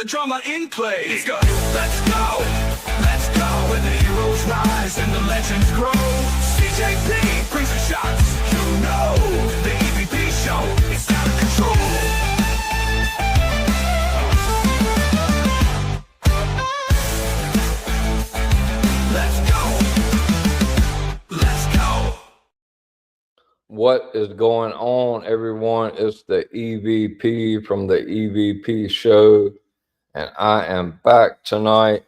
drama in play. Let's go, let's go, let's go. Where the heroes rise and the legends grow. CJP brings the shots. You know, the EVP show, it's out of control. What is going on, everyone? It's the EVP from the EVP show, and I am back tonight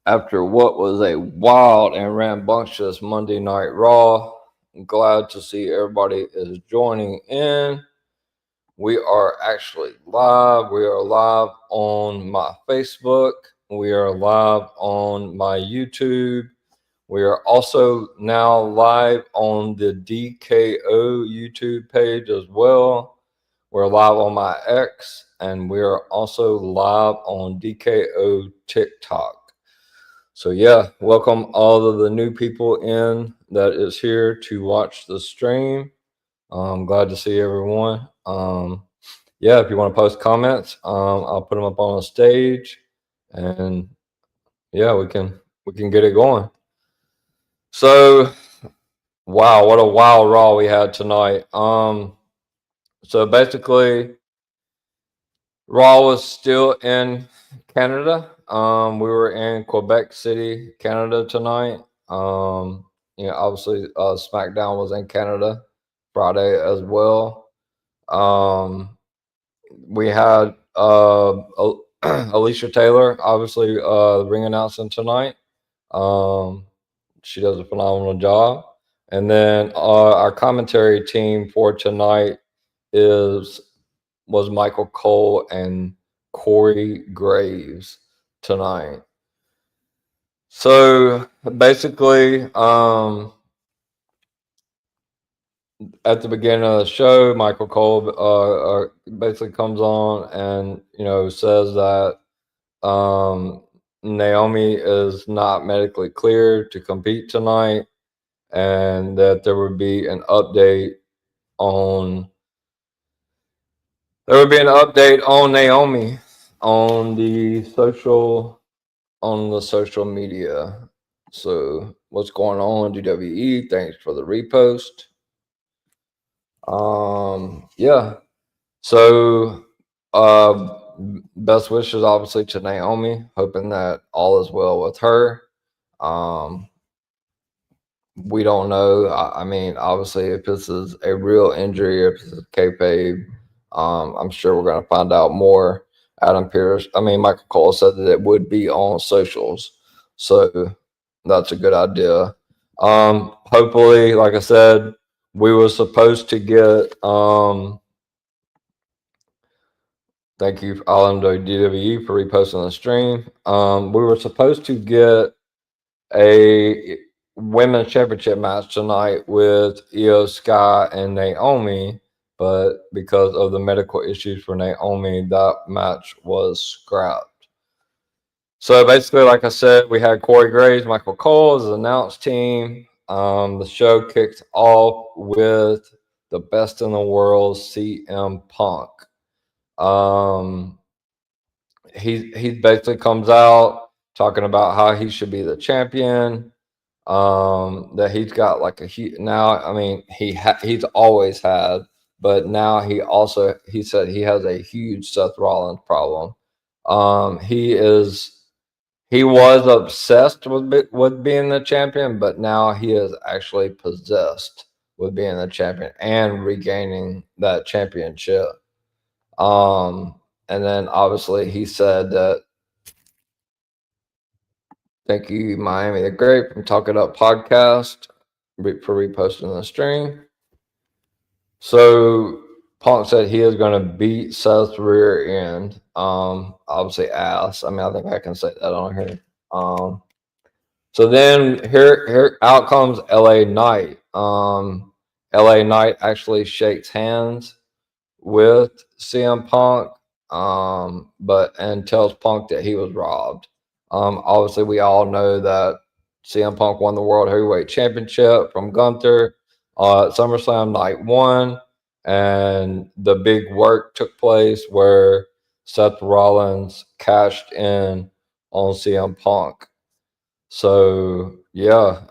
after what was a wild and rambunctious Monday Night Raw. I'm glad to see everybody is joining in. We are actually live. We are live on my Facebook. We are live on my YouTube. We are also now live on the DKO YouTube page as well. We're live on my X, and we are also live on DKO TikTok. So yeah, welcome all of the new people in that is here to watch the stream. I'm glad to see everyone. Yeah, if you want to post comments, I'll put them up on the stage, and yeah, we can get it going. So, wow, what a wild Raw we had tonight. So basically, Raw was still in Canada. We were in Quebec City, Canada tonight. Obviously, SmackDown was in Canada Friday as well. We had Alicia Taylor, obviously, ring announcing tonight. She does a phenomenal job. And then our commentary team for tonight was Michael Cole and Corey Graves tonight. So basically, at the beginning of the show, Michael Cole basically comes on and says that Naomi is not medically cleared to compete tonight, and that there would be an update on Naomi on the social media. So what's going on, WWE? Thanks for the repost. Yeah. So best wishes obviously to Naomi, hoping that all is well with her. We don't know. I mean, obviously, if this is a real injury, if this is kayfabe, I'm sure we're going to find out more. Michael Cole said that it would be on socials, so that's a good idea. Hopefully, like I said, we were supposed to get. Thank you, Orlando DWE, for reposting the stream. We were supposed to get a women's championship match tonight with Io Sky and Naomi, but because of the medical issues for Naomi, that match was scrapped. So basically, like I said, we had Corey Graves, Michael Cole as the announced team. The show kicked off with the best in the world, CM Punk. He basically comes out talking about how he should be the champion. That he's got like he's always had, but now he said he has a huge Seth Rollins problem. He was obsessed with being the champion, but now he is actually possessed with being the champion and regaining that championship. And then obviously he said that, thank you, Miami the Great from Talk It Up Podcast for reposting the stream. So Punk said he is going to beat Seth's rear end. Obviously ass. I think I can say that on here. So then here out comes LA Knight. LA Knight actually shakes hands with CM Punk, and tells Punk that he was robbed. Obviously, we all know that CM Punk won the World Heavyweight Championship from Gunther at SummerSlam Night 1, and the big work took place where Seth Rollins cashed in on CM Punk. So yeah,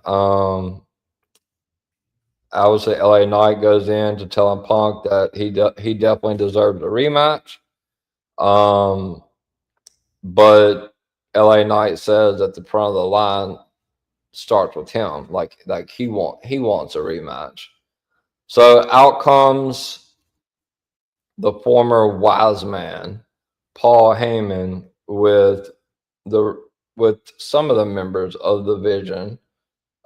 I would say LA Knight goes in to tell him Punk that he definitely deserved a rematch. Um, but LA Knight says that the front of the line starts with him, like he wants a rematch. So out comes the former wise man, Paul Heyman, the with some of the members of the Vision.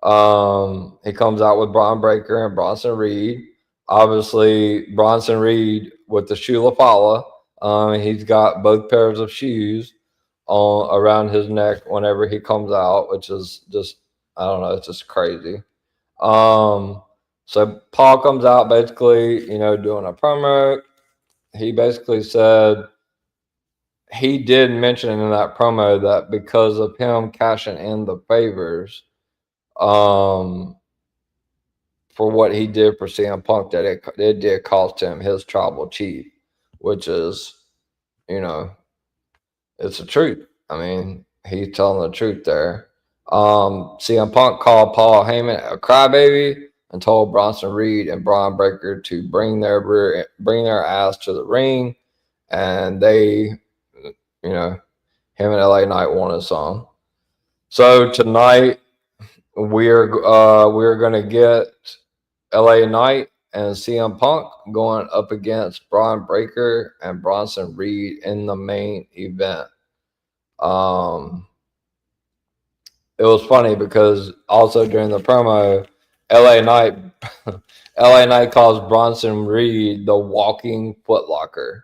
He comes out with Braun Breaker and Bronson Reed. Obviously, Bronson Reed with the shoe Lafala. He's got both pairs of shoes on around his neck whenever he comes out, which is just, I don't know, it's just crazy. Um, so Paul comes out basically, doing a promo. He basically said he did mention in that promo that because of him cashing in the favors, um, for what he did for CM Punk, that it did cost him his tribal chief, which is, you know, it's the truth. I mean, he's telling the truth there. CM Punk called Paul Heyman a crybaby and told Bronson Reed and Braun Breaker to bring their ass to the ring, and they, him and LA Knight won a song. So tonight we're gonna get LA Knight and CM Punk going up against Braun Breaker and Bronson Reed in the main event. Um, it was funny because also during the promo, LA Knight LA Knight calls Bronson Reed the walking footlocker,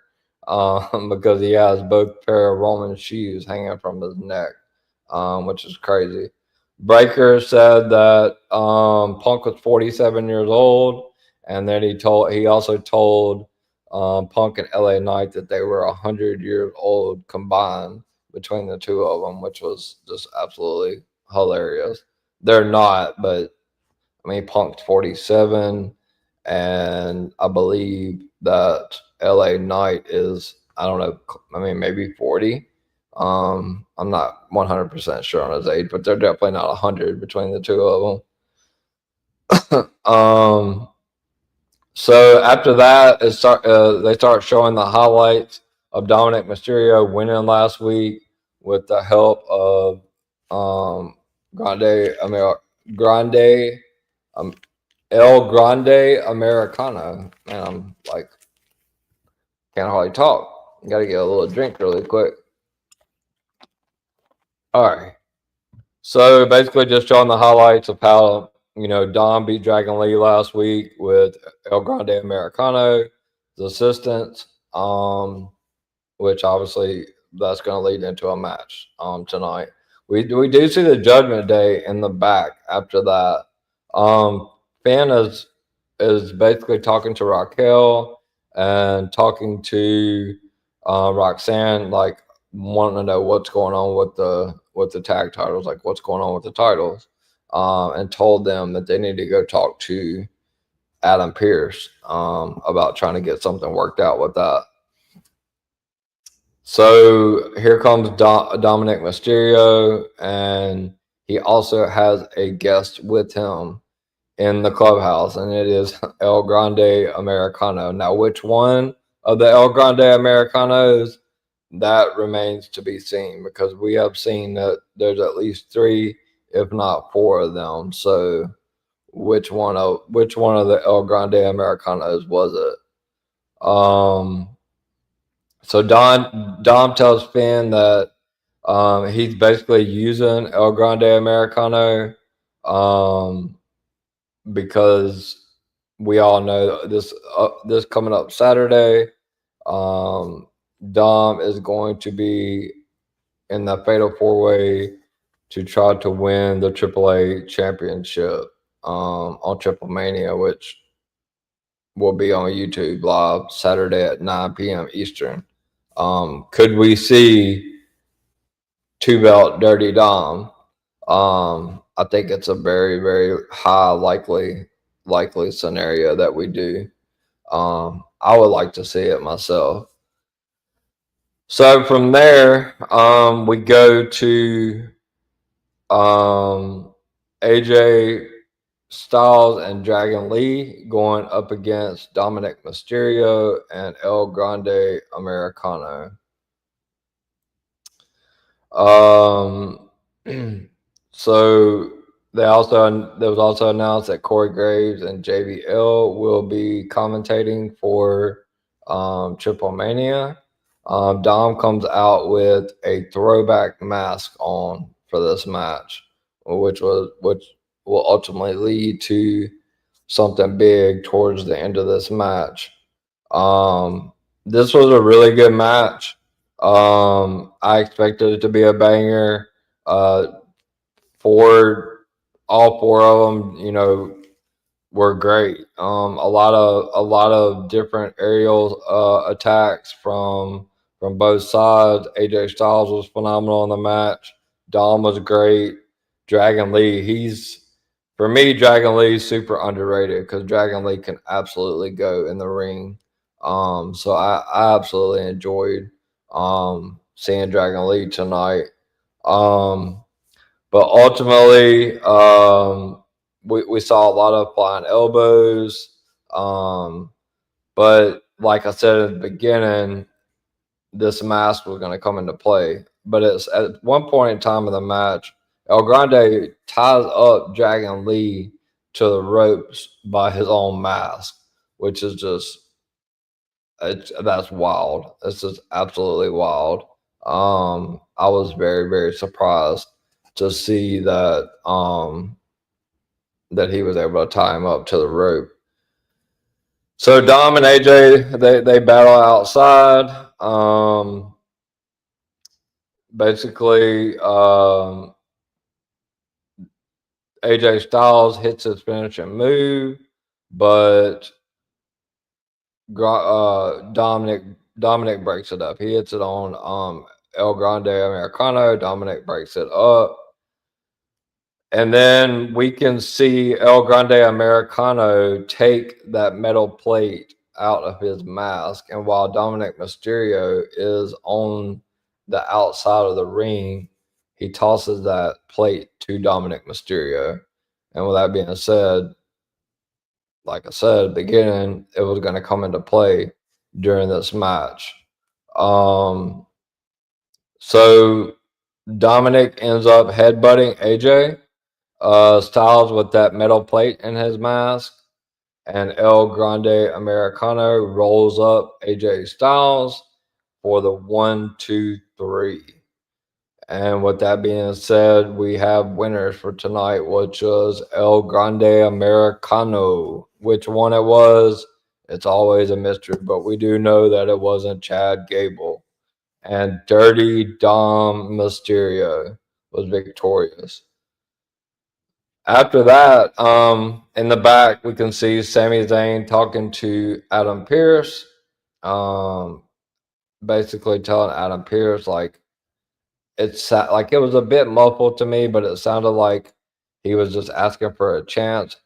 because he has both pair of Roman shoes hanging from his neck, which is crazy. Breaker said that Punk was 47 years old, and then he also told Punk and LA Knight that they were 100 years old combined between the two of them, which was just absolutely hilarious. They're not, but I mean, Punk's 47, and I believe that LA Knight is, I don't know, I mean, maybe 40. I'm not 100% sure on his age, but they're definitely not 100 between the two of them. So after that, they start showing the highlights of Dominic Mysterio winning last week with the help of Grande Grande um, El Grande Americano. Man, I'm like, can't hardly talk. Got to get a little drink really quick. All right. So basically, just showing the highlights of how Dom beat Dragon Lee last week with El Grande Americano, the assistants, which obviously that's going to lead into a match tonight. We do see the Judgment Day in the back after that. Finn is basically talking to Raquel and talking to Roxanne, like wanting to know what's going on with the tag titles, like what's going on with the titles, and told them that they need to go talk to Adam Pearce about trying to get something worked out with that. So here comes Dominic Mysterio, and he also has a guest with him in the clubhouse, and it is El Grande Americano. Now, which one of the El Grande Americanos, that remains to be seen, because we have seen that there's at least 3, if not 4 of them. So which one of the El Grande Americanos was it? So Dom tells Finn that he's basically using El Grande Americano, because we all know this coming up Saturday, Dom is going to be in the Fatal 4-Way to try to win the AAA championship on Triple Mania, which will be on YouTube live Saturday at 9 p.m. Eastern. Could we see 2-belt Dirty Dom? I think it's a very, very high likely scenario that we do. I would like to see it myself. So from there, we go to AJ Styles and Dragon Lee going up against Dominic Mysterio and El Grande Americano. Um, so there was also announced that Corey Graves and JBL will be commentating for Triple Mania. Dom comes out with a throwback mask on for this match, which will ultimately lead to something big towards the end of this match. Um, this was a really good match. I expected it to be a banger. Uh, for all four of them, were great. A lot of different aerial attacks from both sides. AJ Styles was phenomenal in the match. Dom was great. Dragon Lee, for me, Dragon Lee is super underrated because Dragon Lee can absolutely go in the ring. So I absolutely enjoyed seeing Dragon Lee tonight. Um, but ultimately, we saw a lot of flying elbows. Um, but like I said at the beginning, this mask was going to come into play. But it's at one point in time in the match, El Grande ties up Dragon Lee to the ropes by his own mask, which is that's wild. It's just absolutely wild. I was very, very surprised to see that he was able to tie him up to the rope. So Dom and AJ they battle outside. Basically, AJ Styles hits his finishing move, but Dominic breaks it up. He hits it on El Grande Americano. Dominic breaks it up. And then we can see El Grande Americano take that metal plate out of his mask. And while Dominic Mysterio is on the outside of the ring, he tosses that plate to Dominic Mysterio. And with that being said, like I said at the beginning, it was going to come into play during this match. So Dominic ends up headbutting AJ Styles with that metal plate in his mask, and El Grande Americano rolls up AJ Styles for the 1, 2, 3. And with that being said, we have winners for tonight, which was El Grande Americano. Which one it was, it's always a mystery, but we do know that it wasn't Chad Gable. And Dirty Dom Mysterio was victorious. After that, in the back, we can see Sami Zayn talking to Adam Pearce, um, basically telling Adam Pearce like it was a bit muffled to me, but it sounded like he was just asking for a chance.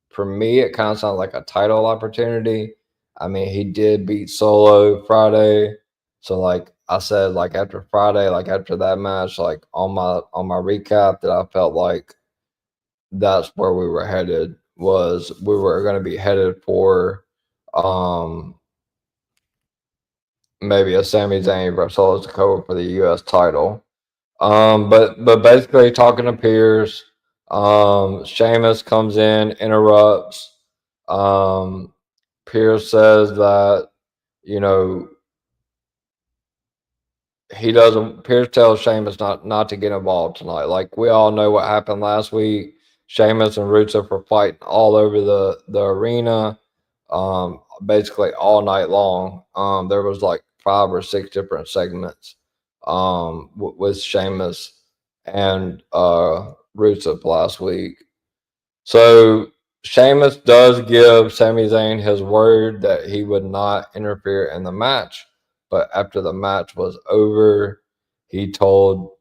For me, it kind of sounded like a title opportunity. I mean, he did beat Solo Friday, so like I said, like after Friday, like after that match, like on my recap, that I felt like that's where we were headed. Was we were going to be headed for um maybe a Sami Zayn versus Solo Sikoa for the U.S. title. But basically talking to Pierce, Sheamus comes in, interrupts. Um, Pierce says that you know he doesn't. Pierce tells Sheamus not to get involved tonight. Like we all know what happened last week. Sheamus and Rusev were fighting all over the arena, basically all night long. There was like 5 or 6 different segments with Sheamus and Rusev last week. So Sheamus does give Sami Zayn his word that he would not interfere in the match, but after the match was over, he told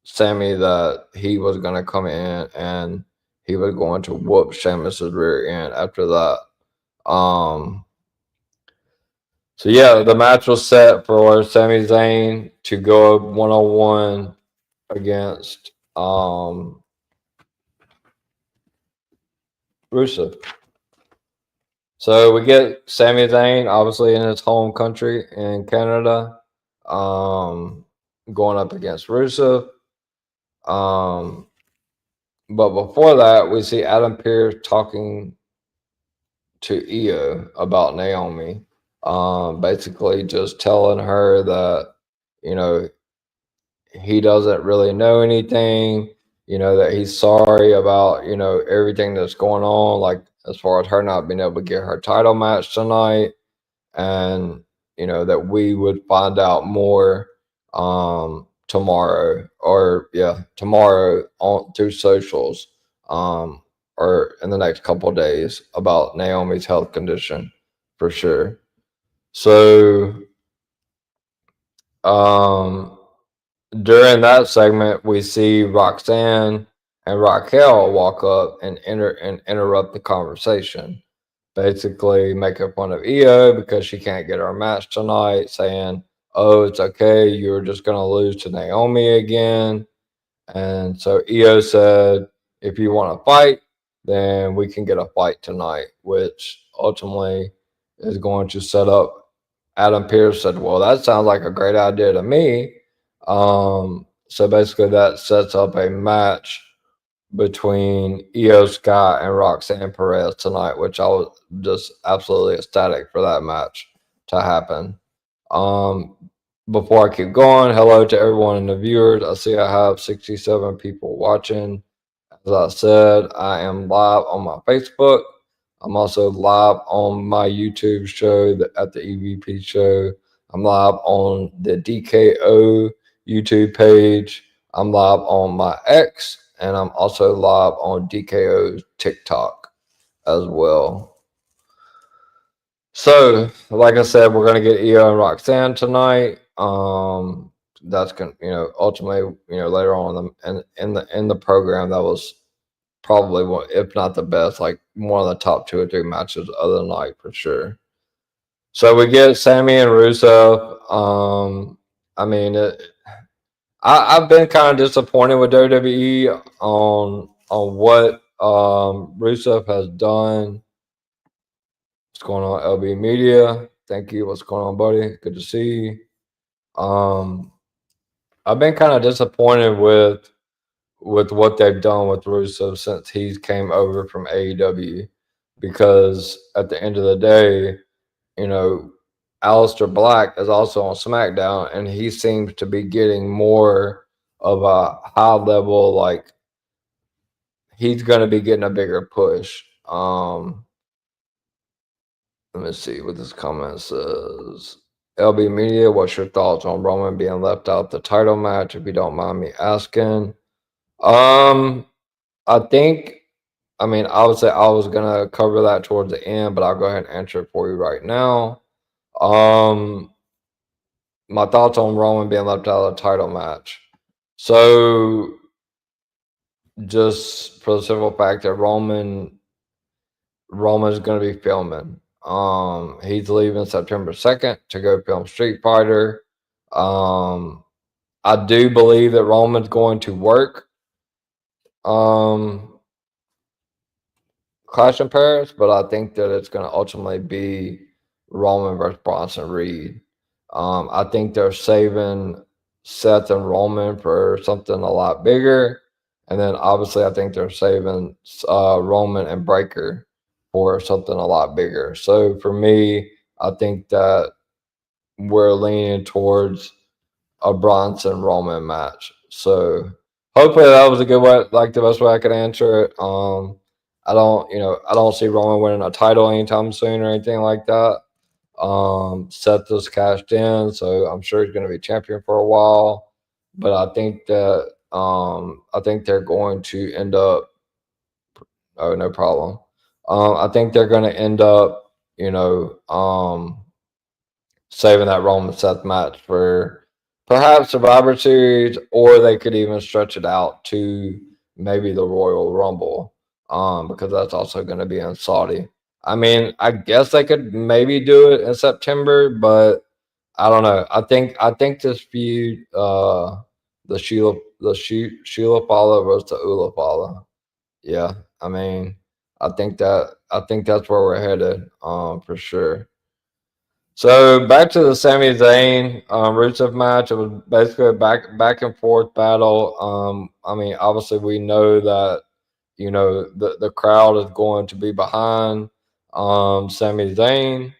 Sammy that he was going to come in and he was going to whoop Sheamus's rear end after that. So So yeah, the match was set for Sami Zayn to go 1-on-1 against Rusev. So we get Sami Zayn, obviously in his home country in Canada, um, going up against Rusev. Um, but before that, we see Adam Pearce talking to Io about Naomi. Basically just telling her that, you know, he doesn't really know anything, that he's sorry about, everything that's going on, like as far as her not being able to get her title match tonight, and that we would find out more tomorrow, or tomorrow on through socials, or in the next couple of days, about Naomi's health condition for sure. So um during that segment, we see Roxanne and Raquel walk up and interrupt the conversation, basically making fun of Io because she can't get her match tonight, saying, "Oh, it's okay, you're just gonna lose to Naomi again." And so Io said, "If you want to fight, then we can get a fight tonight," which ultimately is going to set up. Adam Pearce said, "Well, that sounds like a great idea to me." So basically, that sets up a match between Io Sky and Roxanne Perez tonight, which I was just absolutely ecstatic for that match to happen. Um, Before I keep going, hello to everyone in the viewers. I see I have 67 people watching. As I said, I am live on my Facebook. I'm also live on my YouTube show at the EVP show. I'm live on the DKO YouTube page. I'm live on my X, and I'm also live on DKO's TikTok as well. So, like I said, we're gonna get Io and Roxanne tonight. That's gonna, ultimately, later on in the program, that was probably one, if not the best, like one of the top 2 or 3 matches of the night for sure. So we get Sammy and Rusev. I mean, I've been kind of disappointed with WWE on what Rusev has done. What's going on, LB Media? Thank you. What's going on, buddy? Good to see you. I've been kind of disappointed with what they've done with Rusev since he came over from AEW, because at the end of the day, you know, Aleister Black is also on SmackDown, and he seems to be getting more of a high level, like he's going to be getting a bigger push. Let me see what this comment says. LB Media, what's your thoughts on Roman being left out the title match, if you don't mind me asking? Um, I think, I mean, I would say I was gonna cover that towards the end, but I'll go ahead and answer it for you right now. Um, my thoughts on Roman being left out of the title match. So, just for the simple fact that Roman's gonna be filming. He's leaving September 2nd to go film Street Fighter. I do believe that Roman's going to work. Clash in Paris, but I think that it's going to ultimately be Roman versus Bronson Reed. I think they're saving Seth and Roman for something a lot bigger, and then obviously I think they're saving Roman and Breaker for something a lot bigger. So for me, I think that we're leaning towards a Bronson Roman match. So hopefully that was a good way, like the best way I could answer it. I don't see Roman winning a title anytime soon or anything like that. Seth just cashed in, so I'm sure he's going to be champion for a while. But I think they're going to end up. Oh, no problem. I think they're going to end up, saving that Roman Seth match for perhaps Survivor Series, or they could even stretch it out to maybe the Royal Rumble, because that's also going to be in Saudi. I mean, I guess they could maybe do it in September, but I don't know. I think this feud, the Sheila Fala versus the Ula Fala. Yeah, I mean, I think that's where we're headed, for sure. So back to the Sami Zayn Rusev match. It was basically a back and forth battle. I mean, obviously we know that the crowd is going to be behind Sami Zayn.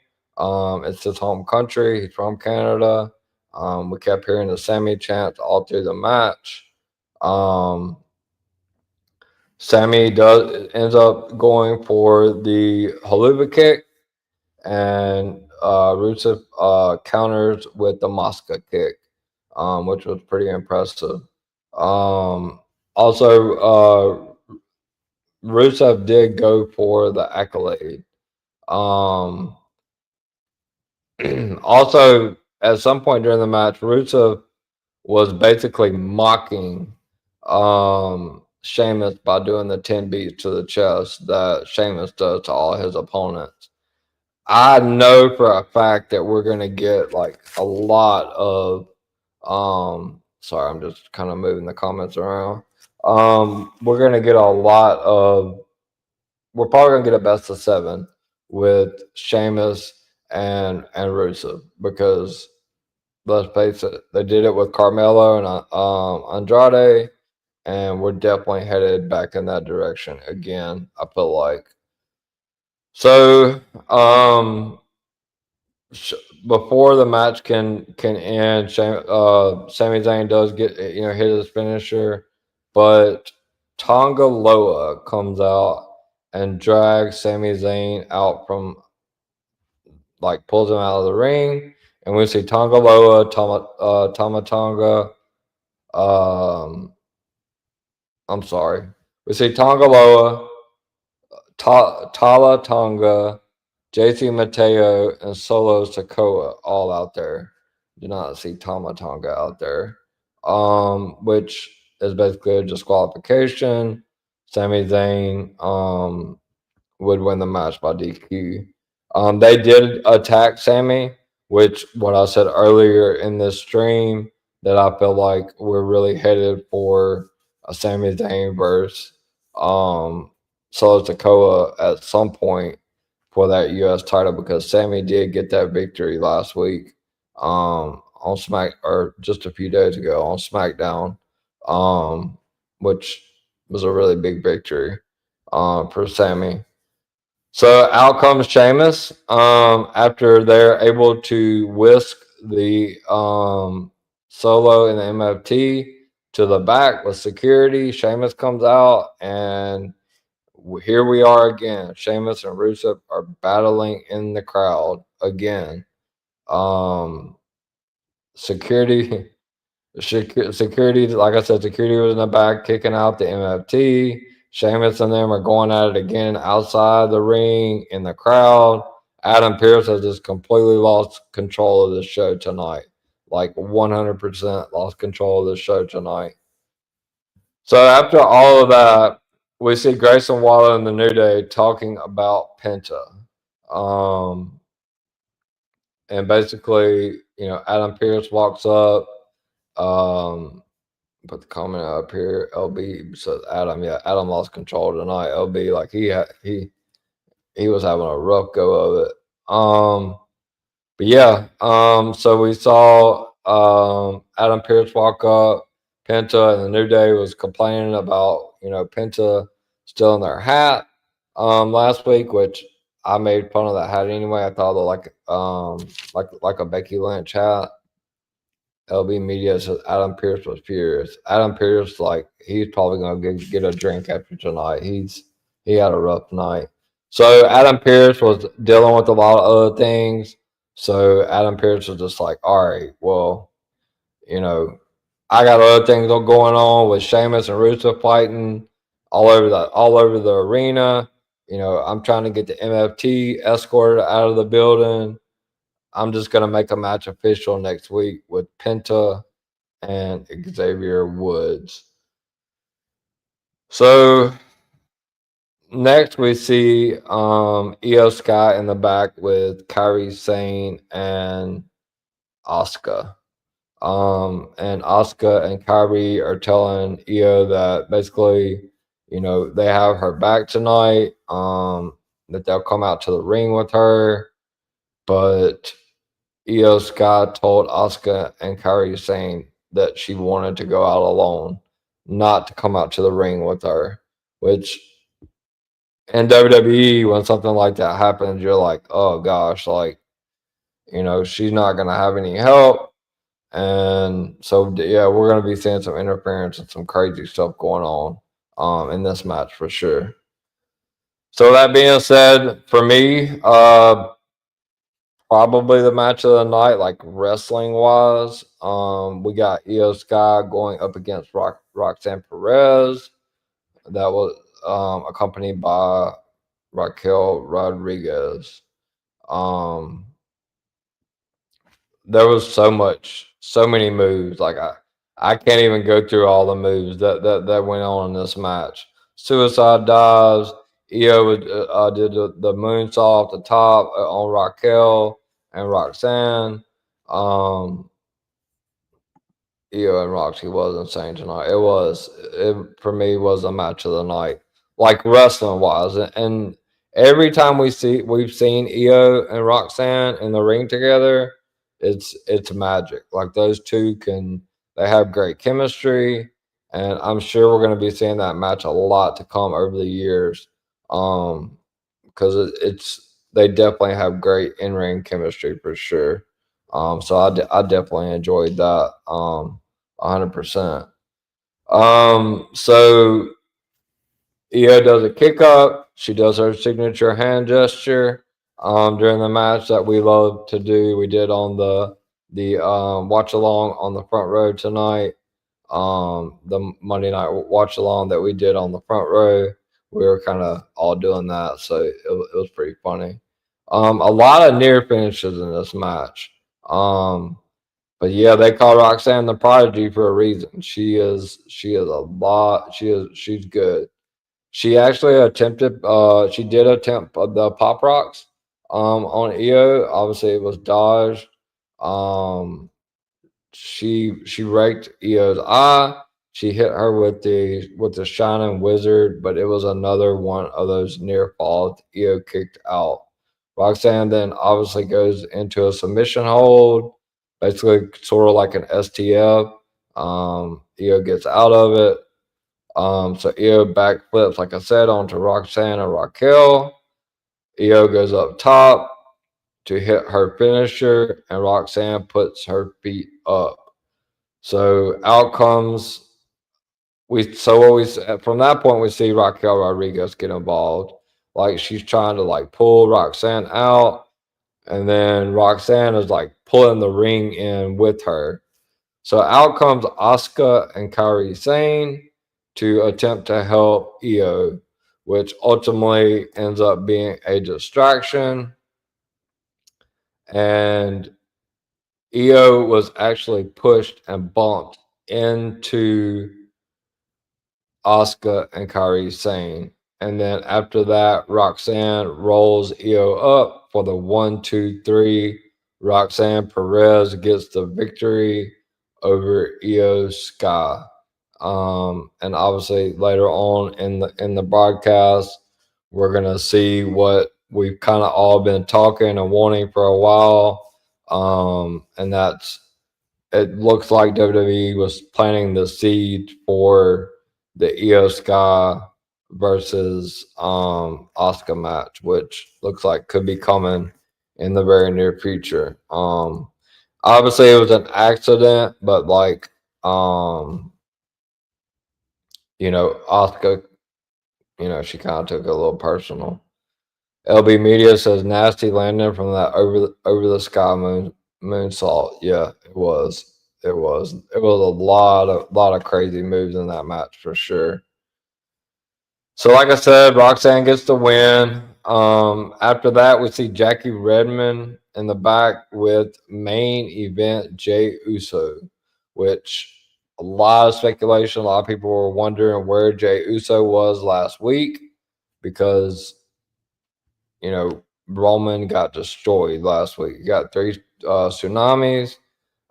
It's his home country. He's from Canada. We kept hearing the Sami chants all through the match. Um, Sammy does ends up going for the haluva kick, and Rusev counters with the Mosca kick, which was pretty impressive. Um, also, Rusev did go for the accolade. Um, also, at some point during the match, Rusev was basically mocking Sheamus by doing the 10 beats to the chest that Sheamus does to all his opponents. I know for a fact that we're gonna get like a lot of sorry, I'm just kind of moving the comments around. We're gonna get a lot of we're probably gonna get a best of seven with Sheamus and Rusev because let's face it, they did it with Carmelo and Andrade, and we're definitely headed back in that direction again. I feel like so. sh- Before the match can end, Sami Zayn does get hit his finisher, but Tonga Loa comes out and drags Sami Zayn out from like pulls him out of the ring, and we see Tonga Loa, Tama Tonga. Um, I'm sorry, we see Tonga Loa, Tala Tonga, JC Mateo, and Solo Sokoa all out there. Do not see Tama Tonga out there, which is basically a disqualification. Sami Zayn would win the match by DQ. They did attack Sammy, which what I said earlier in this stream that I feel like we're really headed for a Sami Zayn versus Solo Sokoa at some point for that U.S. title because Sammy did get that victory last week on Smack or just a few days ago on SmackDown, um, which was a really big victory for Sammy. So out comes Sheamus after they're able to whisk the Solo and the MFT to the back with security. Sheamus comes out, and here we are again. Sheamus and Rusev are battling in the crowd again. Um, security Security, like I said, security was in the back kicking out the MFT. Sheamus and them are going at it again outside the ring in the crowd. Adam Pearce has just completely lost control of the show tonight. Like 100% lost control of the show tonight. So after all of that, we see Grayson Waller and the New Day talking about Penta. Um, and basically, Adam Pearce walks up. Um, Put the comment up here. LB says Adam. Yeah, Adam lost control tonight. LB like he was having a rough go of it. But yeah. So we saw Adam Pearce walk up. Penta and the New Day was complaining about Penta still in their hat last week, which I made fun of that hat anyway. I thought it like a Becky Lynch hat. LB Media says Adam Pearce was furious. Adam Pearce, like, he's probably gonna get a drink after tonight. He had a rough night. So Adam Pearce was dealing with a lot of other things. So Adam Pearce was just like, all right, well, you know, I got other things going on with Sheamus and Rusev fighting all over the arena. I'm trying to get the MFT escorted out of the building. I'm just gonna make a match official next week with Penta and Xavier Woods. So Next, we see Io Sky in the back with Kairi Sane and Asuka. And Asuka and Kairi are telling Io that basically, they have her back tonight. That they'll come out to the ring with her, but Io Sky told Asuka and Kairi Sane that she wanted to go out alone, not to come out to the ring with her. Which in WWE, when something like that happens, you're like, oh gosh, like, she's not gonna have any help. And so yeah, we're gonna be seeing some interference and some crazy stuff going on in this match for sure. So that being said, for me, probably the match of the night, like wrestling wise. We got Io Sky going up against Roxanne Perez. That was accompanied by Raquel Rodriguez. Um, there was so many moves. Like I can't even go through all the moves that went on in this match. Suicide dives. Io did the moonsault off the top on Raquel and Roxanne. Um, Io and Roxy was insane tonight. It for me was a match of the night, like wrestling wise. And every time we've seen Io and Roxanne in the ring together, it's magic. Like those two they have great chemistry, and I'm sure we're going to be seeing that match a lot to come over the years. Because it's they definitely have great in ring chemistry for sure. So I definitely enjoyed that. 100%. So Io does a kick up. She does her signature hand gesture during the match that we love to do. We did on the watch along on the front row tonight. The Monday night watch along that we did on the front row. We were kind of all doing that, so it was pretty funny. A lot of near finishes in this match. But yeah, they call Roxanne the prodigy for a reason. She is a lot. She's good. She actually she did attempt the pop rocks on Io. Obviously it was dodged. Um she raked Io's eye. She hit her with the shining wizard, but it was another one of those near falls. Io kicked out. Roxanne then obviously goes into a submission hold, basically sort of like an STF. Io gets out of it. So Io backflips, like I said, onto Roxanne and Raquel. Io goes up top to hit her finisher, and Roxanne puts her feet up. So out comes from that point we see Raquel Rodriguez get involved. Like she's trying to like pull Roxanne out, and then Roxanne is like pulling the ring in with her. So out comes Asuka and Kairi Sane to attempt to help Io, which ultimately ends up being a distraction. And Io was actually pushed and bumped into Asuka and Kairi Sane. And then after that, Roxanne rolls Io up for the 1, 2, 3. Roxanne Perez gets the victory over Io Sky. And obviously later on in the broadcast, we're gonna see what we've kind of all been talking and wanting for a while. And that's it looks like WWE was planting the seed for the Io Sky versus Oscar match, which looks like could be coming in the very near future. Obviously it was an accident, but like Oscar, she kind of took it a little personal. LB Media says nasty landing from that over the sky moonsault. Yeah, it was. It was a lot of crazy moves in that match for sure. So like I said, Roxanne gets the win. After that, we see Jackie Redmond in the back with main event Jay Uso, which a lot of speculation. A lot of people were wondering where Jay Uso was last week. because, Roman got destroyed last week. He got three tsunamis,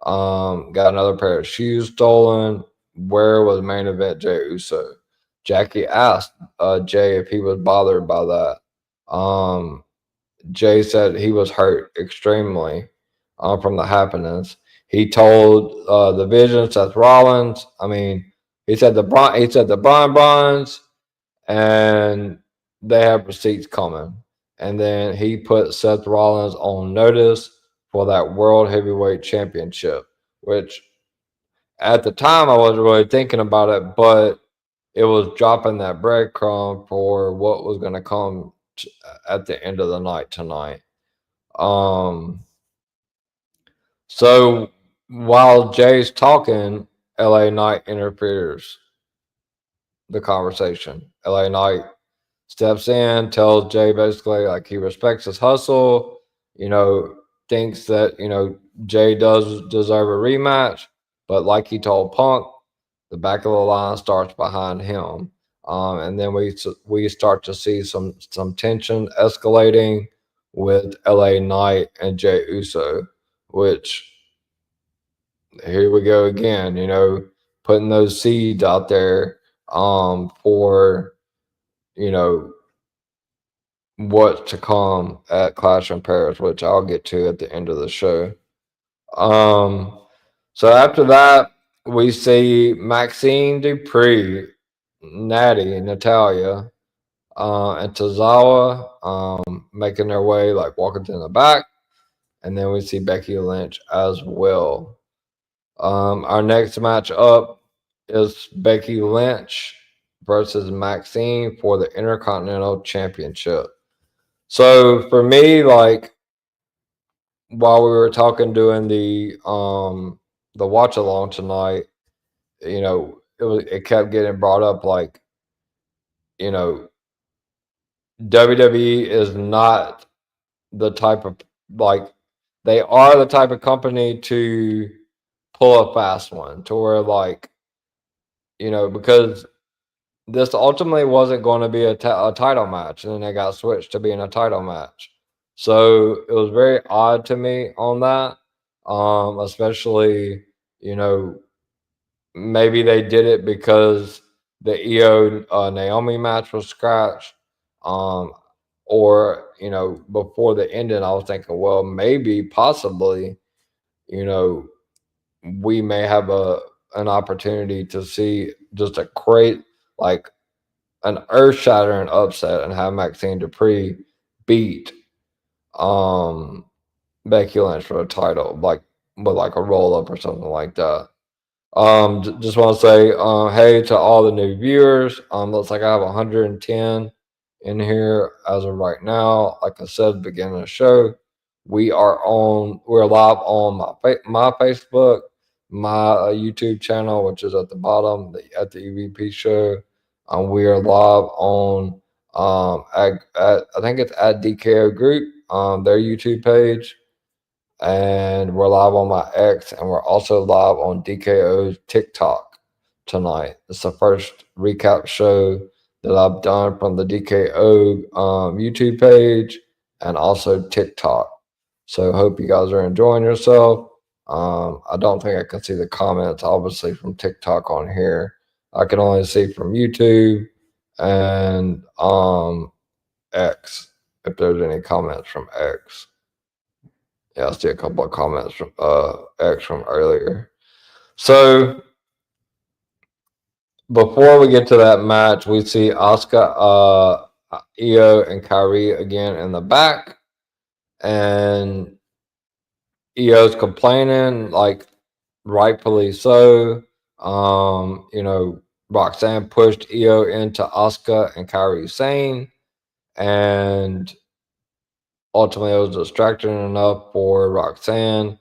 got another pair of shoes stolen. Where was main event Jey Uso? Jackie asked Jay if he was bothered by that. Jay said he was hurt extremely from the happenings. He told the Vision, Seth Rollins. I mean, he said the Brian Bronze, and they have receipts coming. And then he put Seth Rollins on notice for that World Heavyweight Championship, which at the time I wasn't really thinking about it, but it was dropping that breadcrumb for what was going to come at the end of the night tonight. So while Jay's talking, LA Knight interferes the conversation. LA Knight steps in, tells Jay basically like he respects his hustle, thinks that, Jay does deserve a rematch, but like he told Punk, the back of the line starts behind him. And then we start to see some tension escalating with LA Knight and Jey Uso, which here we go again, putting those seeds out there for, what's to come at Clash in Paris, which I'll get to at the end of the show. So after that, we see Maxine Dupree, Natty, Natalia, and Tozawa making their way, like walking to the back. And then we see Becky Lynch as well. Our next match up is Becky Lynch versus Maxine for the Intercontinental Championship. So for me, like while we were talking doing the watch along tonight, it kept getting brought up like, WWE is not the type of like they are the type of company to pull a fast one to where like, because this ultimately wasn't going to be a title match, and then it got switched to being a title match. So it was very odd to me on that, especially, maybe they did it because the Io Naomi match was scratched, or before the ending, I was thinking, well, maybe possibly, we may have an opportunity to see just a great like an earth-shattering upset and have Maxine Dupree beat Becky Lynch for a title, like with like a roll-up or something like that. Just want to say hey to all the new viewers. Looks like I have 110 in here as of right now. Like I said at the beginning of the show, we're live on my Facebook, my YouTube channel, which is at the bottom at the EVP show. We are live on at I think it's at DKO Group, their YouTube page, and we're live on my X, and we're also live on DKO's TikTok tonight. It's the first recap show that I've done from the DKO YouTube page and also TikTok. So hope you guys are enjoying yourself. I don't think I can see the comments, obviously, from TikTok on here. I can only see from YouTube and X, if there's any comments from X. Yeah, I see a couple of comments from X from earlier. So before we get to that match, we see Asuka, Io, and Kyrie again in the back, and Io's complaining, like rightfully so. Roxanne pushed Io into Asuka and Kyrie Sane, and ultimately it was distracting enough for Roxanne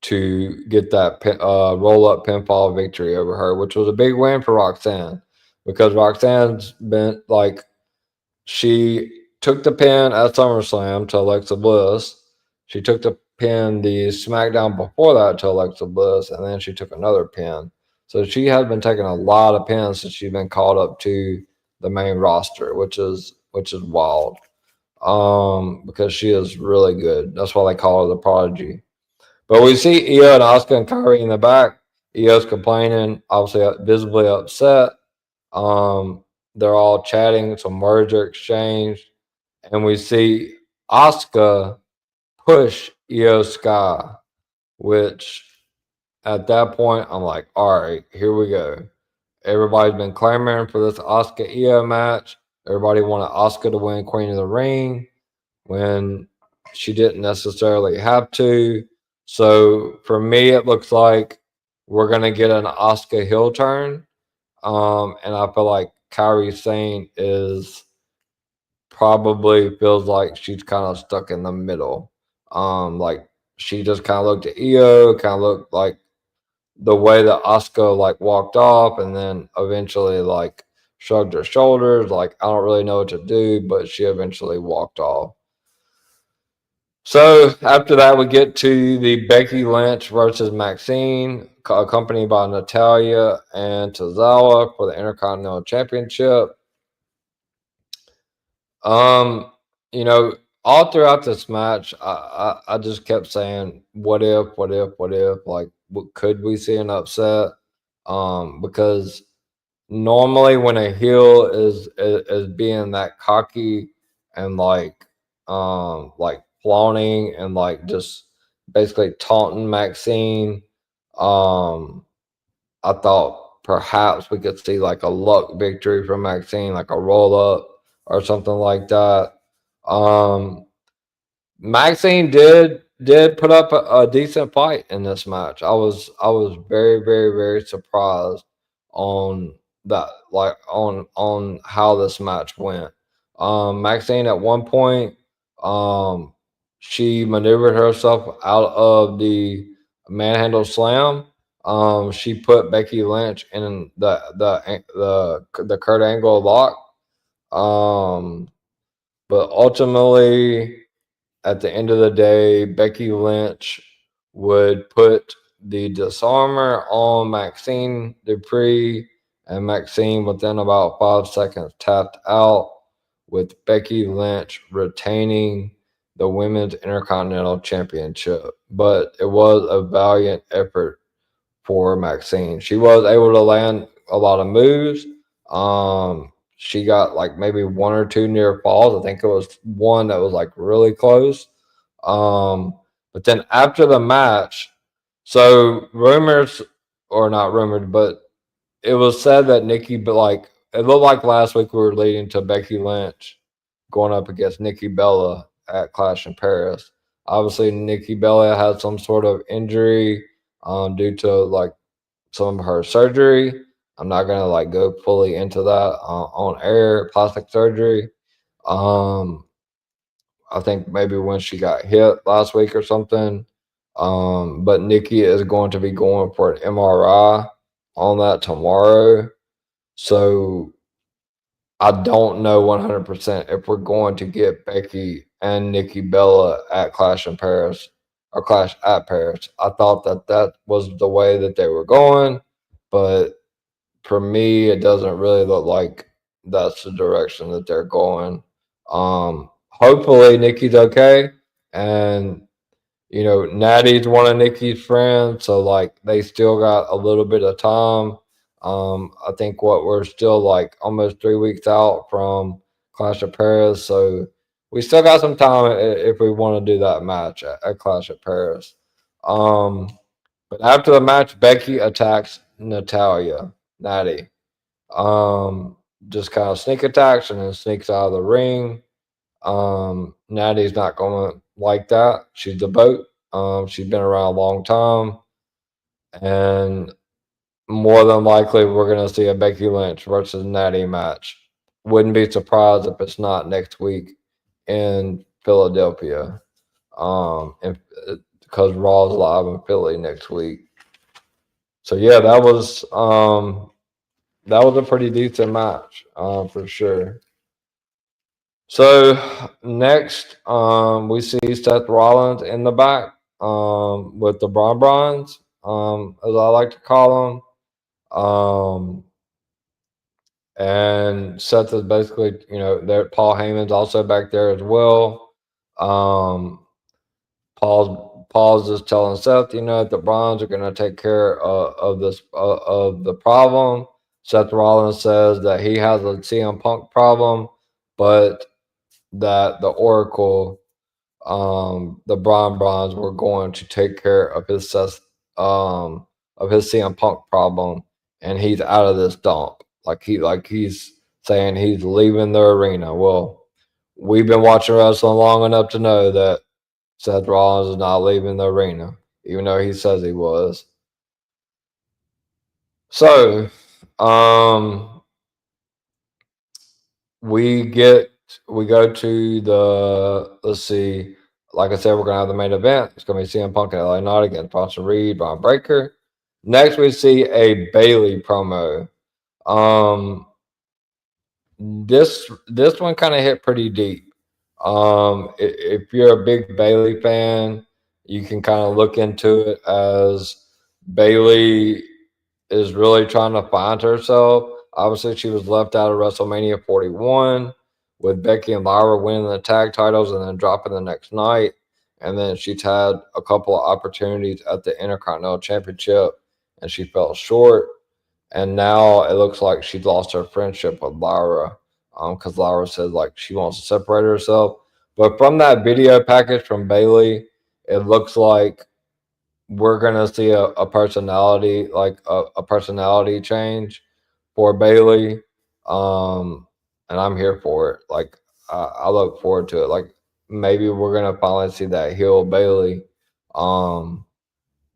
to get that roll-up pinfall victory over her, which was a big win for Roxanne, because Roxanne's been like, she took the pin at SummerSlam to Alexa Bliss. She took the pin the SmackDown before that to Alexa Bliss, and then she took another pin. So she has been taking a lot of pins since she's been called up to the main roster, which is which is wild. Because she is really good. That's why they call her the prodigy. But we see Io and Asuka and Kyrie in the back. Io's complaining, obviously visibly upset. They're all chatting, some words are exchanged, and we see Asuka push Io Sky, which at that point I'm like, all right, here we go. Everybody's been clamoring for this Asuka Io match. Everybody wanted Asuka to win Queen of the Ring when she didn't necessarily have to. So for me, it looks like we're gonna get an Asuka heel turn. And I feel like Kyrie Sane is probably feels like she's kind of stuck in the middle. Like she just kind of looked at Io, kind of looked like the way that Asuka like walked off, and then eventually like shrugged her shoulders, like I don't really know what to do, but she eventually walked off. So after that, we get to the Becky Lynch versus Maxine, accompanied by Natalia and Tozawa for the Intercontinental Championship. Um, you know, all throughout this match, I just kept saying, "What if? What if? What if?" Like, could we see an upset? Because normally when a heel is being that cocky and like flaunting and like just basically taunting Maxine, um I thought perhaps we could see like a luck victory from Maxine, like a roll up or something like that. um Maxine did put up a decent fight in this match. I was very very surprised on that, like on how this match went. Maxine at one point, um, she maneuvered herself out of the manhandle slam. She put Becky Lynch in the Kurt Angle lock. Um, but ultimately, at the end of the day, Becky Lynch would put the disarmer on Maxine Dupree, and Maxine within about 5 seconds tapped out, with Becky Lynch retaining the Women's Intercontinental Championship. But it was a valiant effort for Maxine. She was able to land a lot of moves. She got like maybe one or two near falls. I think it was one that was like really close. But then after the match, so rumors, or not rumored, but it was said that Nikki, but like it looked like last week we were leading to Becky Lynch going up against Nikki Bella at Clash in Paris. Obviously, Nikki Bella had some sort of injury due to like some of her surgery. I'm not gonna like go fully into that on air. Plastic surgery. Um, I think maybe when she got hit last week or something. But Nikki is going to be going for an MRI on that tomorrow. So I don't know 100% if we're going to get Becky and Nikki Bella at Clash in Paris or Clash at Paris. I thought that that was the way that they were going, but for me, it doesn't really look like that's the direction that they're going. Hopefully, Nikki's okay, and Natty's one of Nikki's friends, so like they still got a little bit of time. I think what we're still like almost 3 weeks out from Clash of Paris, so we still got some time if we want to do that match at Clash of Paris. Um, but after the match, Becky attacks Natty. Um, just kind of sneak attacks and then sneaks out of the ring. Natty's not going to like that. She's the boat. She's been around a long time, and more than likely, we're going to see a Becky Lynch versus Natty match. Wouldn't be surprised if it's not next week in Philadelphia. And because Raw's live in Philly next week. So yeah, that was a pretty decent match, for sure. So next, we see Seth Rollins in the back, with the Bron, as I like to call them. and Seth is basically, there. Paul Heyman's also back there as well. Um, Paul's just telling Seth, the Browns are going to take care of this of the problem. Seth Rollins says that he has a CM Punk problem, but that the Oracle, the Browns were going to take care of his CM Punk problem, and he's out of this dump. He's saying he's leaving the arena. Well, we've been watching wrestling long enough to know that Seth Rollins is not leaving the arena, even though he says he was. So, we get we go to the, let's see, like I said, we're gonna have the main event. It's gonna be CM Punk and LA Knight against Bronson Reed, Braun Breaker. Next, we see a Bailey promo. Um, this one kind of hit pretty deep. If you're a big Bailey fan, you can kind of look into it as Bailey is really trying to find herself. Obviously, she was left out of WrestleMania 41 with Becky and Lyra winning the tag titles and then dropping the next night. And then she's had a couple of opportunities at the Intercontinental Championship and she fell short. And now it looks like she's lost her friendship with Lyra, because Lyra said like she wants to separate herself. But from that video package from Bailey, it looks like we're gonna see a personality, like a personality change for Bailey, and I'm here for it. Like I look forward to it. Like maybe we're gonna finally see that heel Bailey. Um,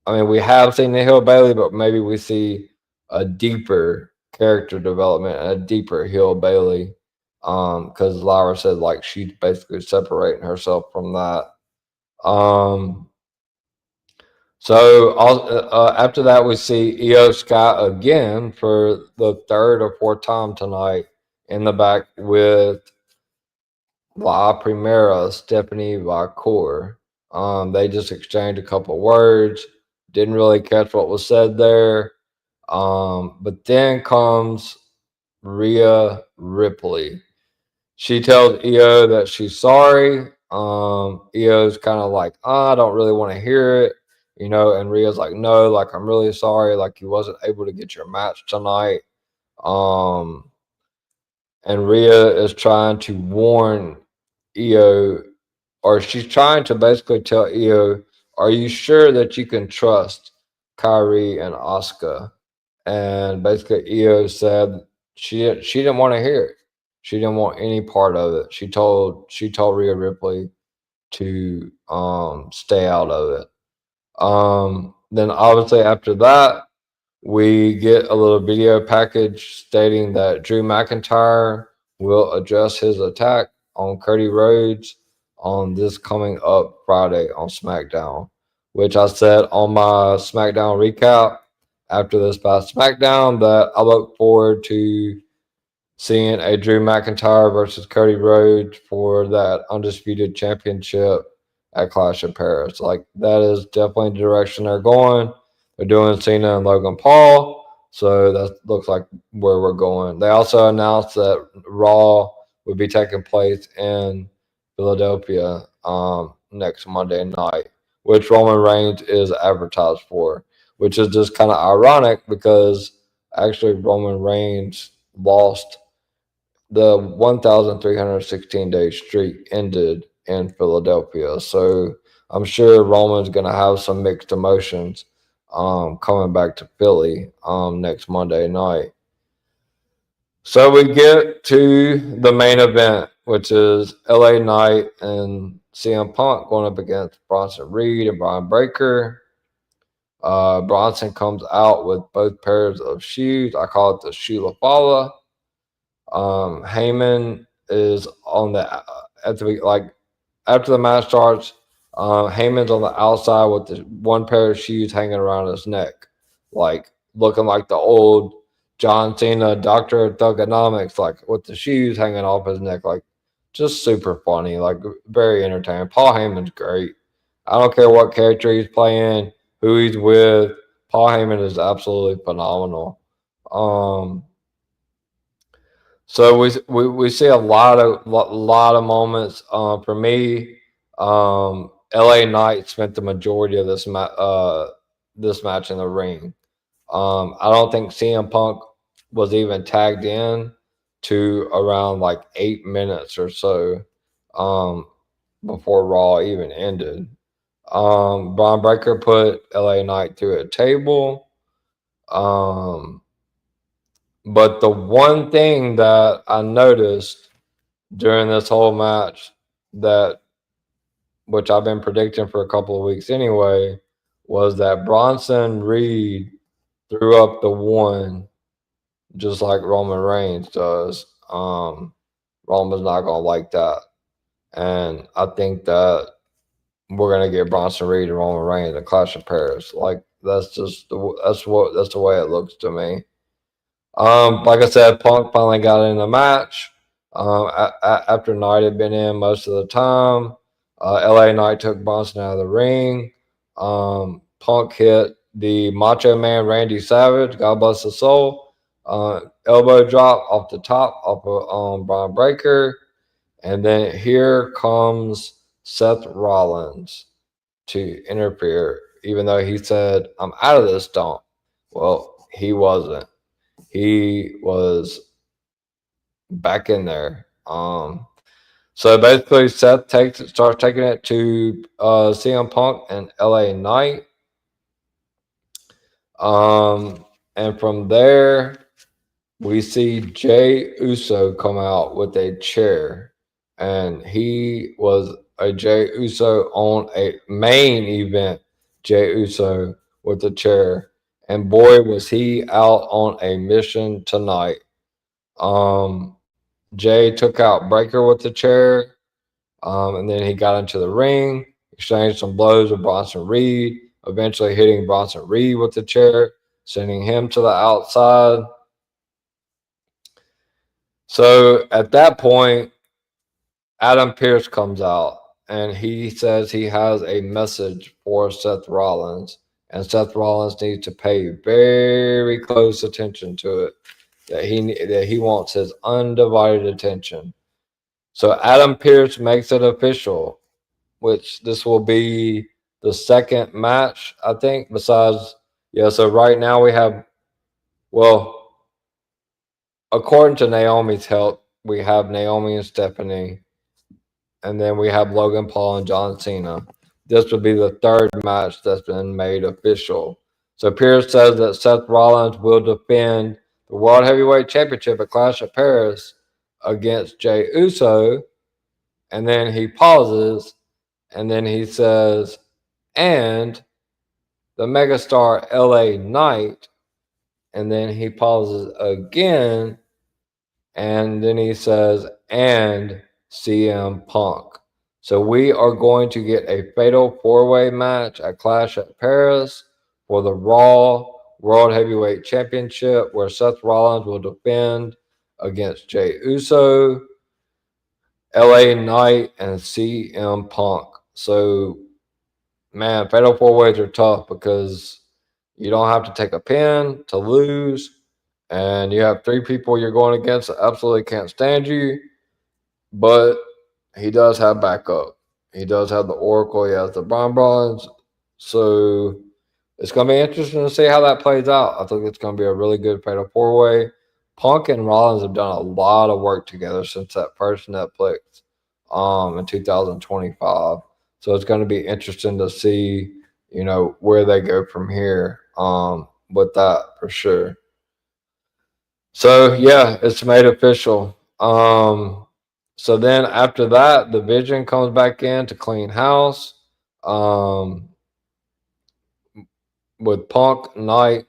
I mean, we have seen the heel Bailey, but maybe we see a deeper character development and a deeper heel Bailey. Because Lyra said like she's basically separating herself from that. Um, after that, we see Io Sky again for the third or fourth time tonight in the back with La Primera, Stephanie Vacour. They just exchanged a couple words. Didn't really catch what was said there. But then comes Rhea Ripley. She tells Io that she's sorry. Io's kind of like, I don't really want to hear it, and Rhea's like, no, like I'm really sorry, like you wasn't able to get your match tonight. Um, and Rhea is trying to warn Io, or she's trying to basically tell Io, are you sure that you can trust Kyrie and Asuka? And basically, Io said she didn't want to hear it. She didn't want any part of it. She told Rhea Ripley to stay out of it. Then obviously after that, we get a little video package stating that Drew McIntyre will address his attack on Cody Rhodes on this coming up Friday on SmackDown, which I said on my SmackDown recap after this past SmackDown that I look forward to seeing a Drew McIntyre versus Cody Rhodes for that undisputed championship at Clash of Paris. Like that is definitely the direction they're going. They're doing Cena and Logan Paul, so that looks like where we're going. They also announced that Raw would be taking place in Philadelphia next Monday night, which Roman Reigns is advertised for, which is just kind of ironic because actually Roman Reigns lost the 1,316-day streak ended in Philadelphia. So I'm sure Roman's going to have some mixed emotions coming back to Philly next Monday night. So we get to the main event, which is LA Knight and CM Punk going up against Bronson Reed and Brian Breaker. Bronson comes out with both pairs of shoes. I call it the shoe La Fala. Heyman is on the at the like after the match starts. Heyman's on the outside with the one pair of shoes hanging around his neck, like looking like the old John Cena Doctor of Thugonomics, like with the shoes hanging off his neck, like just super funny, like very entertaining. Paul Heyman's great. I don't care what character he's playing, who he's with. Paul Heyman is absolutely phenomenal. Um, So we see a lot of moments. For me, LA Knight spent the majority of this match in the ring. I don't think CM Punk was even tagged in to around like 8 minutes or so um, before Raw even ended. Braun Breaker put LA Knight through a table. Um, but the one thing that I noticed during this whole match, that which I've been predicting for a couple of weeks anyway, was that Bronson Reed threw up the one just like Roman Reigns does. Roman's not gonna like that, and I think that we're gonna get Bronson Reed and Roman Reigns at Clash of Paris. Like that's the way it looks to me. Like I said, Punk finally got in the match. After Knight had been in most of the time, LA Knight took Bronson out of the ring. Punk hit the Macho Man Randy Savage, God bless his soul, elbow drop off the top off of Braun Breaker. And then here comes Seth Rollins to interfere, even though he said, I'm out of this stomp. Well, he wasn't. He was back in there. So basically, Seth starts taking it to CM Punk and LA Knight. And from there, we see Jay Uso come out with a chair, and he was a Jay Uso on a main event. Jay Uso with the chair, and boy was he out on a mission tonight. Um, Jay took out Breaker with the chair, and then he got into the ring, exchanged some blows with Bronson Reed, eventually hitting Bronson Reed with the chair, sending him to the outside. So at that point, Adam Pearce comes out and he says he has a message for Seth Rollins, and Seth Rollins needs to pay very close attention to it. That he wants his undivided attention. So Adam Pearce makes it official, which this will be the second match, I think, besides, yeah, so right now we have, well, according to Naomi's help, we have Naomi and Stephanie, and then we have Logan Paul and John Cena. This would be the third match that's been made official. So Pierce says that Seth Rollins will defend the World Heavyweight Championship at Clash of Paris against Jey Uso, and then he pauses, and then he says, and the megastar LA Knight, and then he pauses again, and then he says, and CM Punk. So we are going to get a fatal four-way match at Clash at Paris for the Raw World Heavyweight Championship, where Seth Rollins will defend against Jey Uso, LA Knight, and CM Punk. So, man, fatal four ways are tough because you don't have to take a pin to lose, and you have three people you're going against that absolutely can't stand you. But he does have backup. He does have the Oracle. He has the Bonbons. So it's going to be interesting to see how that plays out. I think it's going to be a really good fatal four way. Punk and Rollins have done a lot of work together since that first Netflix in 2025. So it's going to be interesting to see, where they go from here with that for sure. So yeah, it's made official. So then after that, the Vision comes back in to clean house. Um, with Punk Knight.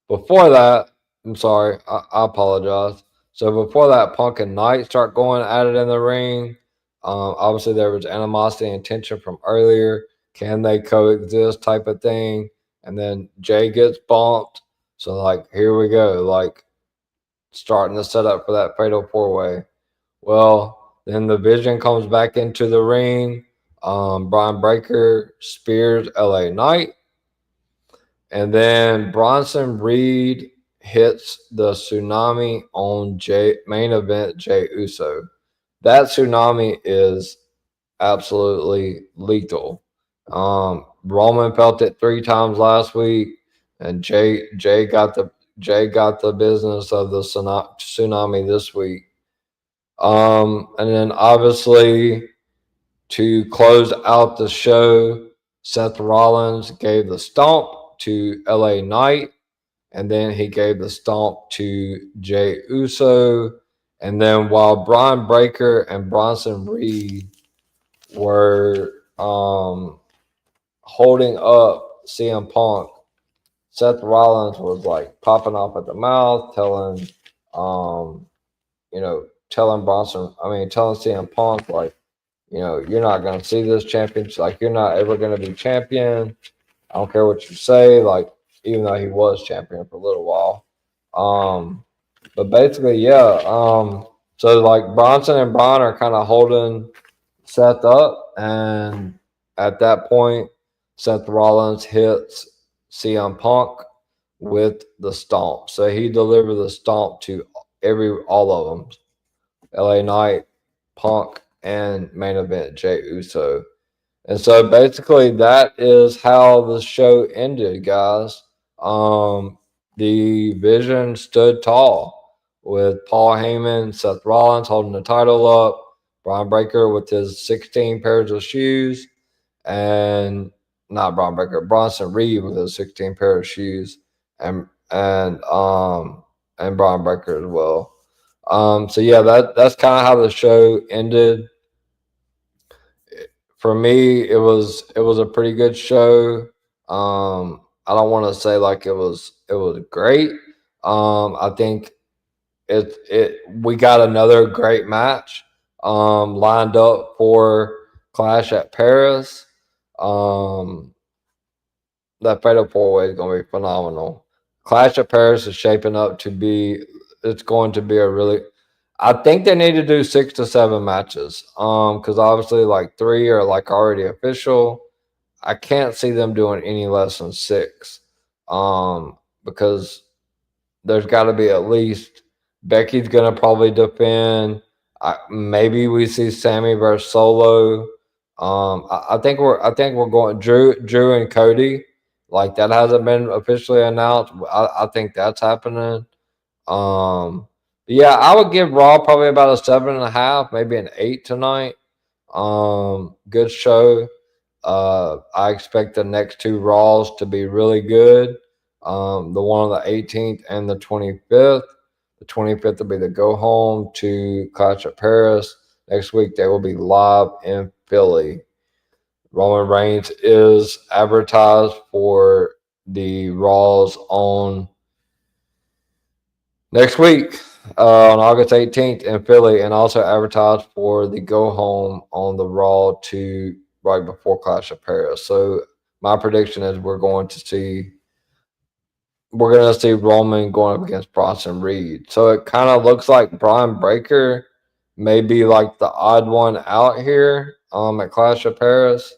Before that, I'm sorry, I apologize. So before that, Punk and Knight start going at it in the ring. Obviously, there was animosity and tension from earlier. Can they coexist type of thing? And then Jay gets bumped. So, like, here we go. Like, starting to set up for that fatal four way. Well, then the Vision comes back into the ring. Brian Breaker spears LA Knight. And then Bronson Reed hits the tsunami on main event Jey Uso. That tsunami is absolutely lethal. Roman felt it 3 times last week, and Jay got the business of the tsunami this week. And then obviously to close out the show, Seth Rollins gave the stomp to LA Knight, and then he gave the stomp to Jey Uso. And then while Braun Breaker and Bronson Reed were holding up CM Punk, Seth Rollins was like popping off at the mouth, um, telling CM Punk like, you're not gonna see this championship, like you're not ever gonna be champion. I don't care what you say, like even though he was champion for a little while. But basically, yeah. So like Bronson and Braun are kind of holding Seth up, and at that point, Seth Rollins hits CM Punk with the stomp. So he delivered the stomp to all of them: LA Knight, Punk, and main event Jey Uso. And so basically, that is how the show ended, guys. The Vision stood tall with Paul Heyman, Seth Rollins holding the title up, Braun Breaker with his 16 pairs of shoes, and not Braun Breaker, Bronson Reed with his 16 pair of shoes, and and um and Braun Breaker as well. So yeah, that's kind of how the show ended. For me, it was a pretty good show. I don't want to say like it was great. I think it we got another great match lined up for Clash at Paris. Um, that Fatal 4 Way is going to be phenomenal. Clash of Paris is shaping up to be. It's going to be a really. I think they need to do 6 to 7 matches. Because obviously like 3 are like already official. I can't see them doing any less than 6. Because there's got to be at least Becky's gonna probably defend. Maybe we see Sammy versus Solo. I think we're going Drew and Cody. Like that hasn't been officially announced. I think that's happening. Um, yeah, I would give Raw probably about a 7.5, maybe an 8 tonight. Good show. I expect the next 2 Raws to be really good. The one on the 18th and the 25th. The 25th will be the go home to Clash of Paris. Next week they will be live in Philly. Roman Reigns is advertised for the Raws on next week on August 18th in Philly, and also advertised for the go home on the Raw to right before Clash of Paris. So my prediction is we're gonna see Roman going up against Bronson Reed. So it kind of looks like Braun Breaker may be like the odd one out here at Clash of Paris.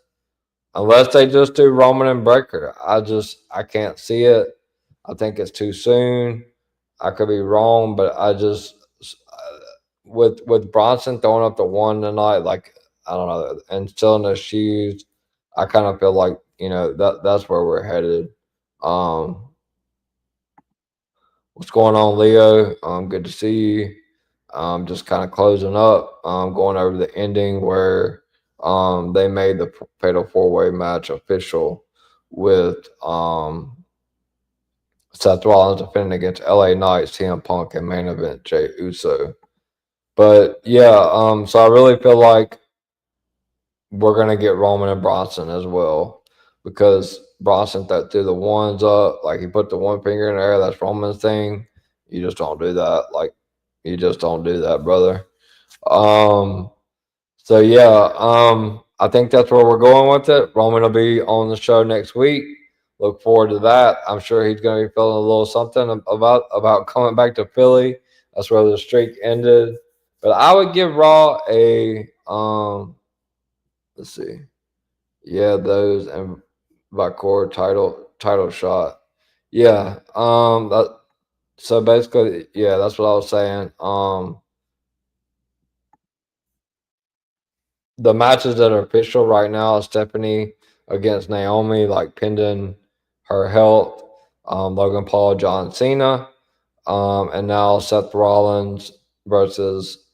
Unless they just do Roman and Breaker. I can't see it. I think it's too soon. I could be wrong, but I just with Bronson throwing up the one tonight, like I don't know, and still in the shoes, I kind of feel like that's where we're headed. Um, what's going on, Leo? Good to see you. Just kind of closing up. Going over the ending where they made the Fatal 4 Way match official with Seth Rollins defending against LA Knight, CM Punk, and main event Jey Uso. But yeah, so I really feel like we're gonna get Roman and Bronson as well because Bronson threw the ones up, like he put the one finger in the air. That's Roman's thing. You just don't do that. Like you just don't do that, brother. Um, so yeah, I think that's where we're going with it. Roman will be on the show next week. Look forward to that. I'm sure he's going to be feeling a little something about coming back to Philly. That's where the streak ended. But I would give Raw a let's see, yeah, those and Vicor title shot. Yeah, So basically, yeah, that's what I was saying. The matches that are official right now is Stephanie against Naomi, like pending her health. Logan Paul, John Cena, and now Seth Rollins versus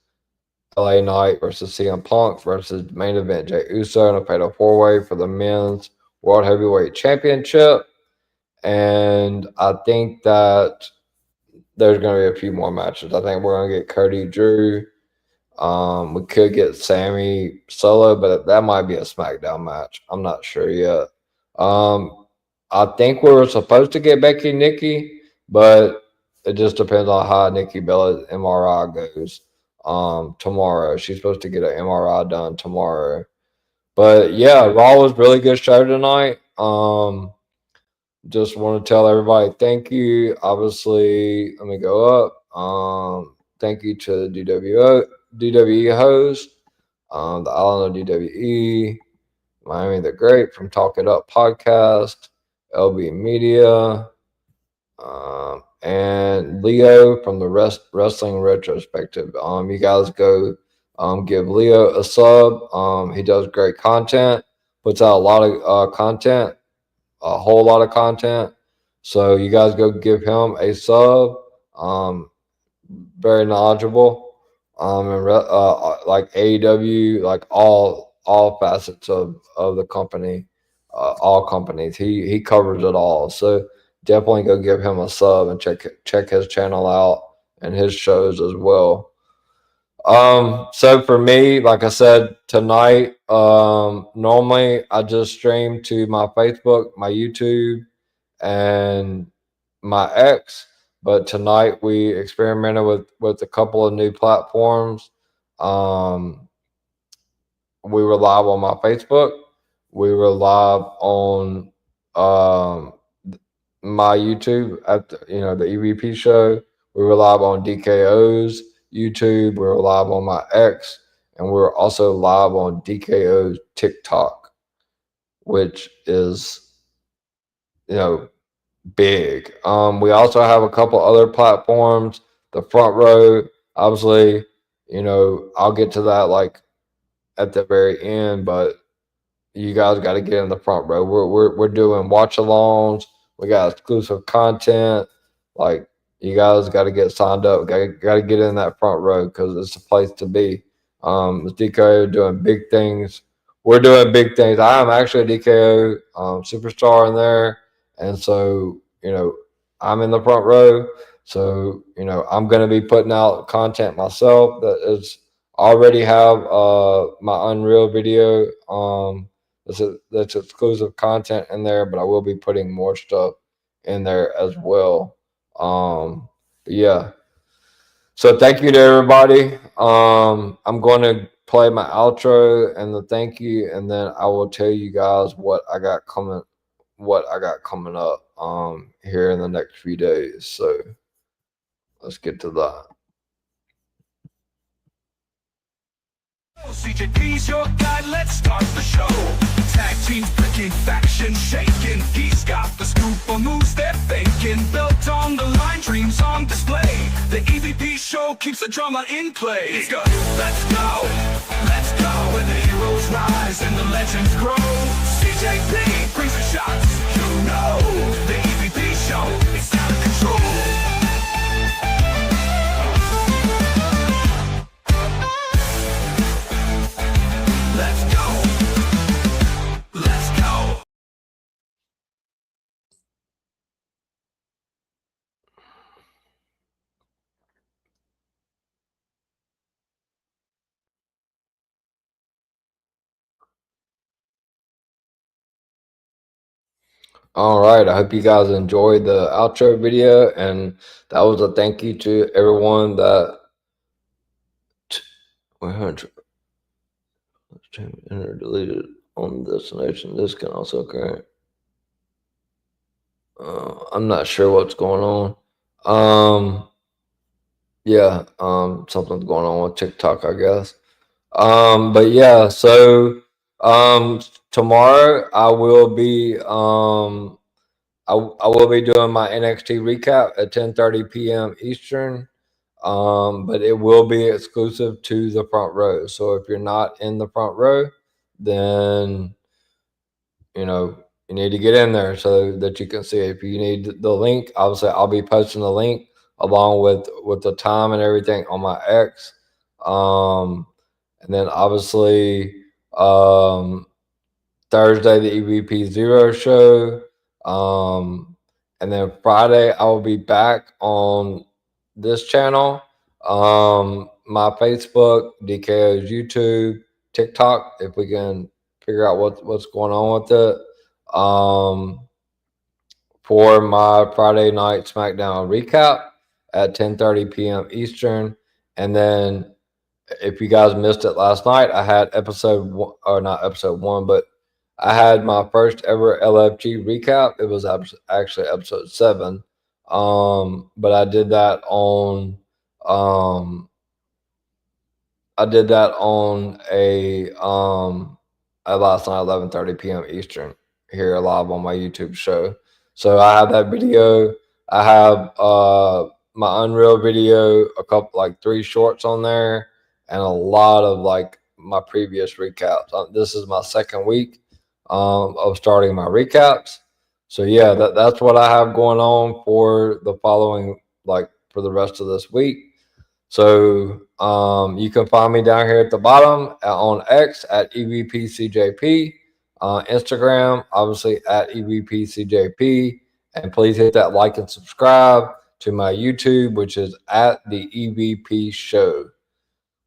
LA Knight versus CM Punk versus main event Jey Uso in a fatal four way for the men's World Heavyweight Championship. And I think that there's going to be a few more matches. I think we're going to get Cody Drew. We could get Sammy solo, but that might be a SmackDown match. I'm not sure yet. Um, I think we were supposed to get Becky Nikki, but it just depends on how Nikki Bella's MRI goes. Tomorrow she's supposed to get an MRI done tomorrow. But yeah, Raw was really good show tonight. Just want to tell everybody thank you. Obviously, let me go up. Thank you to the DWE host, the Island of DWE, Miami the Great from Talk It Up podcast, LB Media, and Leo from the Wrestling Retrospective. You guys go give Leo a sub. He does great content, puts out a lot of content, a whole lot of content. So you guys go give him a sub. Um, Very knowledgeable. And like AEW, like all facets of the company, all companies. He covers it all. So definitely go give him a sub and check his channel out and his shows as well. So for me, like I said, tonight, normally I just stream to my Facebook, my YouTube, and my X. But tonight we experimented with a couple of new platforms. Um, we were live on my Facebook. We were live on um, my YouTube at the EVP show. We were live on DKO's YouTube. We were live on my X, and we were also live on DKO's TikTok, which is you know big. We also have a couple other platforms. The front row, obviously, I'll get to that like at the very end, but you guys got to get in the front row. We're doing watch alongs. We got exclusive content. Like you guys got to get signed up. Got to get in that front row because it's a place to be. It's DKO doing big things. We're doing big things. I am actually a DKO superstar in there, and so I'm in the front row. So I'm going to be putting out content myself that is already have my Unreal video. That's exclusive content in there, but I will be putting more stuff in there as well. But yeah. So thank you to everybody. I'm going to play my outro and the thank you, and then I will tell you guys what I got coming up here in the next few days. So let's get to that. CJP's your guide, let's start the show. Tag teams picking, factions shaking. He's got the scoop on moves they're faking. Belt on the line, dreams on display. The EVP show keeps the drama in play. It's good, let's go where the heroes rise and the legends grow. CJP brings the shots, the EVP show, it's out of control. All right. I hope you guys enjoyed the outro video, and that was a thank you to everyone that 100 enter deleted on destination. This can also occur. I'm not sure what's going on. Yeah. Something's going on with TikTok, I guess. But yeah. So tomorrow I will be I will be doing my NXT recap at 10:30 p.m. Eastern. But it will be exclusive to the front row. So if you're not in the front row, then you need to get in there so that you can see it. If you need the link, obviously I'll be posting the link along with the time and everything on my X. And then obviously Thursday the EVP Zero show. And then Friday I will be back on this channel, my Facebook, DKO's YouTube, TikTok, if we can figure out what's going on with it. For my Friday night SmackDown recap at 10:30 p.m. Eastern, and then if you guys missed it last night, I had episode one, or not episode one, but I had my first ever LFG recap. It was actually episode 7. But um I did that on a last night 11:30 p.m. Eastern here live on my YouTube show. So I have that video. I have my Unreal video, a couple like 3 shorts on there, and a lot of like my previous recaps. This is my second week of starting my recaps. So yeah, that's what I have going on for the following, like for the rest of this week. So you can find me down here at the bottom on X at EVPCJP, Instagram obviously at EVPCJP, and please hit that like and subscribe to my YouTube, which is at the EVP Show.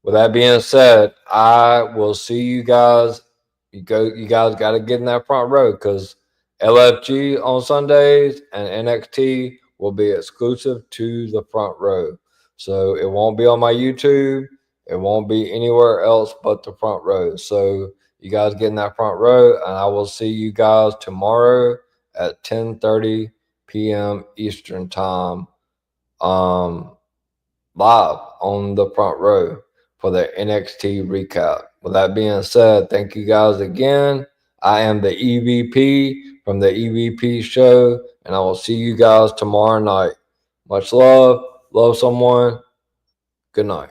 With that being said, I will see you guys. You guys got to get in that front row because LFG on Sundays and NXT will be exclusive to the front row. So it won't be on my YouTube. It won't be anywhere else but the front row. So you guys get in that front row, and I will see you guys tomorrow at 10:30 p.m. Eastern time. Live on the front row for the NXT recap. With that being said, thank you guys again. I am the EVP from the EVP show, and I will see you guys tomorrow night. Much love. Love someone. Good night.